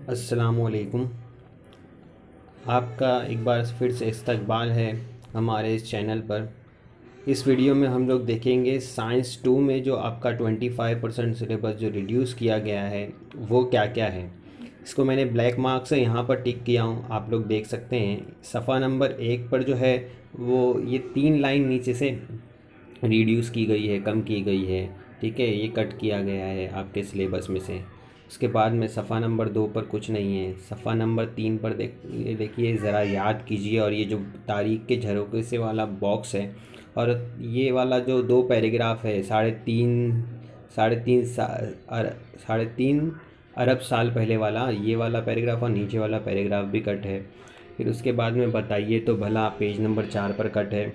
अस्सलामुअलैकुम। आपका एक बार फिर से इस्तकबाल है हमारे इस चैनल पर। इस वीडियो में हम लोग देखेंगे साइंस 2 में जो आपका 25% सिलेबस जो रिड्यूस किया गया है वो क्या क्या है। इसको मैंने ब्लैक मार्क से यहाँ पर टिक किया हूँ, आप लोग देख सकते हैं। सफ़ा नंबर 1 पर जो है वो ये 3 लाइन नीचे से रिड्यूस की गई है, कम की गई है। ठीक है, ये कट किया गया है आपके सिलेबस में से। उसके बाद में सफ़ा नंबर 2 पर कुछ नहीं है। सफ़ा नंबर 3 पर देखिए ज़रा याद कीजिए। और ये जो तारीख के झरोके से वाला बॉक्स है और ये वाला जो 2 पैराग्राफ है, साढ़े तीन अरब साल पहले वाला, ये वाला पैराग्राफ और नीचे वाला पैराग्राफ भी कट है। फिर उसके बाद में बताइए तो भला पेज नंबर 4 पर कट है।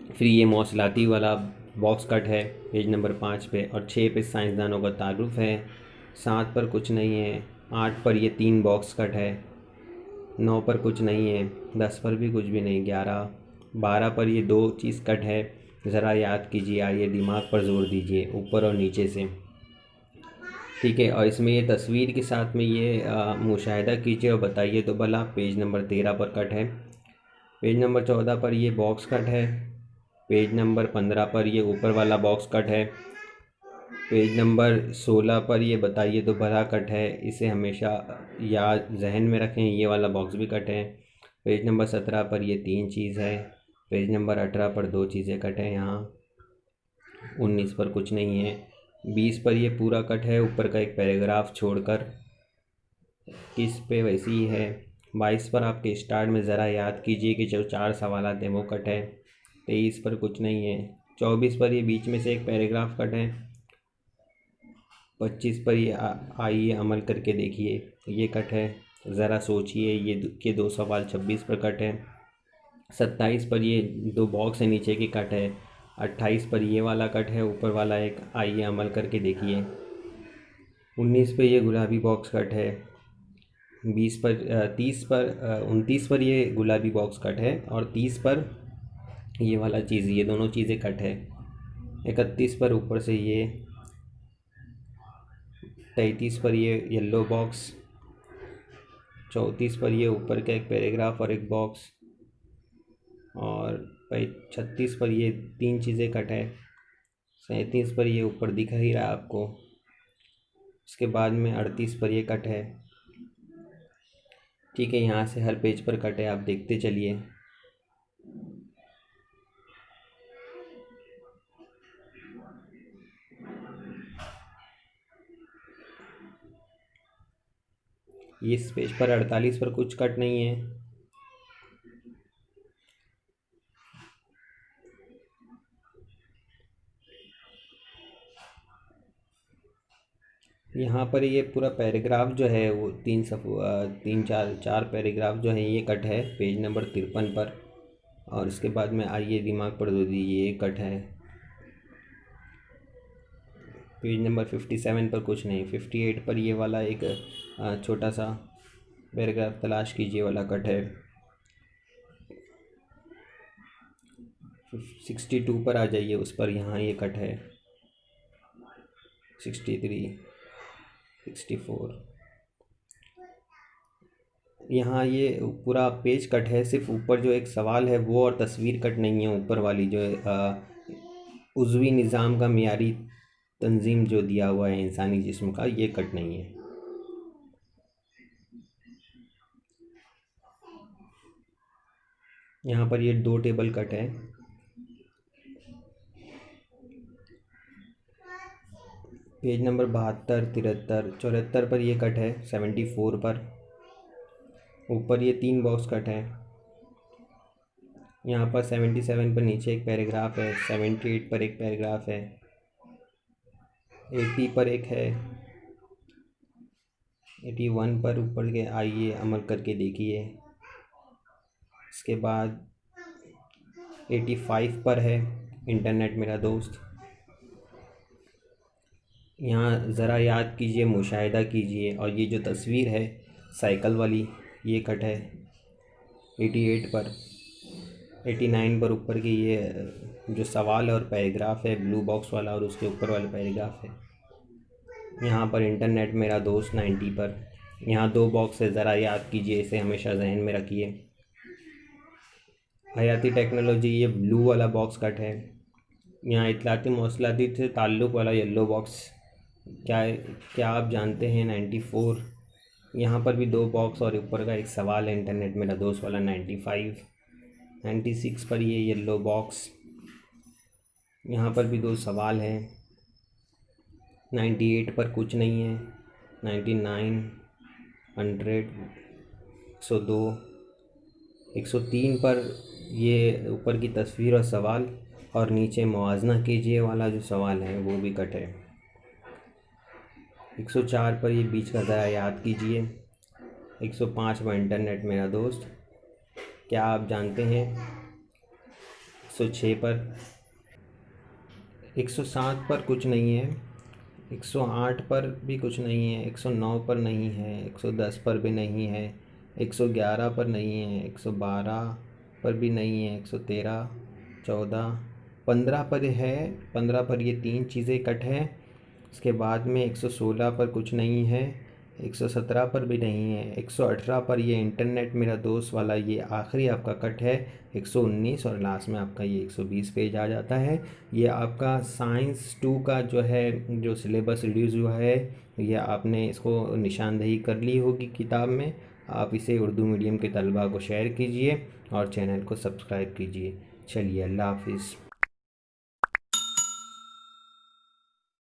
फिर ये मौसलाती वाला बॉक्स कट है पेज नंबर 5 पे, और 6 पे साइंसदानों का तारुफ है। 7 पर कुछ नहीं है। 8 पर ये 3 बॉक्स कट है। 9 पर कुछ नहीं है। 10 पर भी कुछ भी नहीं। 11 12 पर ये 2 चीज़ कट है। ज़रा याद कीजिए, आइए दिमाग पर जोर दीजिए ऊपर और नीचे से। ठीक है, और इसमें ये तस्वीर के साथ में ये मुशाहिदा कीजिए और बताइए तो भला पेज नंबर 13 पर कट है। पेज नंबर 14 पर ये बॉक्स कट है। पेज नंबर 15 पर ये ऊपर वाला बॉक्स कट है। पेज नंबर 16 पर ये बताइए तो भला कट है। इसे हमेशा याद जहन में रखें, ये वाला बॉक्स भी कट है। पेज नंबर 17 पर ये 3 चीज़ है। पेज नंबर 18 पर 2 चीज़ें कट है यहाँ। 19 पर कुछ नहीं है। 20 पर ये पूरा कट है ऊपर का एक पैराग्राफ छोड़कर। 21 पे वैसे ही है। 22 पर आपके स्टार्ट में ज़रा याद कीजिए कि जो 4 सवाल थे वो कट है। 23 पर कुछ नहीं है। 24 पर ये बीच में से एक पैराग्राफ कट है। 25 पर ये आइए अमल करके देखिए, ये कट है। ज़रा सोचिए, ये के 2 सवाल 26 पर कट है। 27 पर ये 2 बॉक्स है नीचे की कट है। 28 पर ये वाला कट है ऊपर वाला एक, आइए अमल करके देखिए। 19 पे ये गुलाबी बॉक्स कट है। 29 पर ये गुलाबी बॉक्स कट है, और 30 पर ये वाला चीज़, ये दोनों चीज़ें कट है। 31 पर ऊपर से ये। 33 पर ये येलो बॉक्स। 34 पर ये ऊपर का एक पैराग्राफ और एक बॉक्स। और 36 पर ये 3 चीज़ें कट है। 37 पर ये ऊपर दिख ही रहा है आपको। उसके बाद में 38 पर ये कट है। ठीक है, यहाँ से हर पेज पर कट है, आप देखते चलिए। इस पेज पर 48 पर कुछ कट नहीं है। यहाँ पर ये पूरा पैराग्राफ जो है वो 4 पैराग्राफ जो है ये कट है पेज नंबर 53 पर। और इसके बाद में आइए दिमाग पर दो दीजिए, ये कट है। पेज नंबर 57 पर कुछ नहीं। 58 पर ये वाला एक छोटा सा पैराग्राफ तलाश कीजिए वाला कट है। 62 पर आ जाइए, उस पर यहाँ ये कट है। 63, 64, यहाँ ये पूरा पेज कट है। सिर्फ ऊपर जो एक सवाल है वो और तस्वीर कट नहीं है। ऊपर वाली जो उज़वी निज़ाम का मियारी तंजीम जो दिया हुआ है इंसानी जिस्म का, ये कट नहीं है। यहाँ पर ये 2 टेबल कट है। पेज नंबर 72, 73, 74 पर ये कट है। 74 पर ऊपर ये 3 बॉक्स कट है। यहाँ पर 77 पर नीचे एक पैराग्राफ है। 78 पर एक पैराग्राफ है। 80 पर एक है। 81 पर ऊपर के आइए अमल करके देखिए। इसके बाद 85 पर है इंटरनेट मेरा दोस्त। यहाँ ज़रा याद कीजिए, मुशाहिदा कीजिए। और ये जो तस्वीर है साइकिल वाली, ये कट है 88 पर। 89 पर ऊपर की ये जो सवाल है और पैराग्राफ है ब्लू बॉक्स वाला, और उसके ऊपर वाला पैराग्राफ है। यहाँ पर इंटरनेट मेरा दोस्त 90 पर। यहाँ 2 बॉक्स है, ज़रा याद कीजिए, इसे हमेशा जहन में रखिए। हयाती टेक्नोलॉजी, ये ब्लू वाला बॉक्स कट है। यहाँ इतलाती मौसलाती से ताल्लुक़ वाला येलो बॉक्स, क्या क्या आप जानते हैं 94। यहाँ पर भी 2 बॉक्स और ऊपर का एक सवाल है इंटरनेट मेरा दोस्त वाला 95। 96 पर ये येलो बॉक्स, यहाँ पर भी 2 सवाल हैं। 98 पर कुछ नहीं है। 99, 100, 102, 103 पर ये ऊपर की तस्वीर और सवाल, और नीचे मुआवजा कीजिए वाला जो सवाल है वो भी कट है। 104 पर ये बीच का ज़रा याद कीजिए। 105 पर इंटरनेट मेरा दोस्त, क्या आप जानते हैं 106 पर। 107 पर कुछ नहीं है। 108 पर भी कुछ नहीं है। 109 पर नहीं है। 110 पर भी नहीं है। 111 पर नहीं है। 112 पर भी नहीं है। 113, 14, 15 पर है। 15 पर ये 3 चीज़ें कट है। उसके बाद में 116 पर कुछ नहीं है। 117 पर भी नहीं है। 118 पर ये इंटरनेट मेरा दोस्त वाला ये आखिरी आपका कट है। 119 और लास्ट में आपका ये 120 पेज आ जाता है। ये आपका साइंस 2 का जो है, जो सिलेबस रिड्यूस हुआ है, ये आपने इसको निशानदेही कर ली होगी किताब में। आप इसे उर्दू मीडियम के तलबा को शेयर कीजिए और चैनल को सब्सक्राइब कीजिए। चलिए, अल्लाह हाफिज़।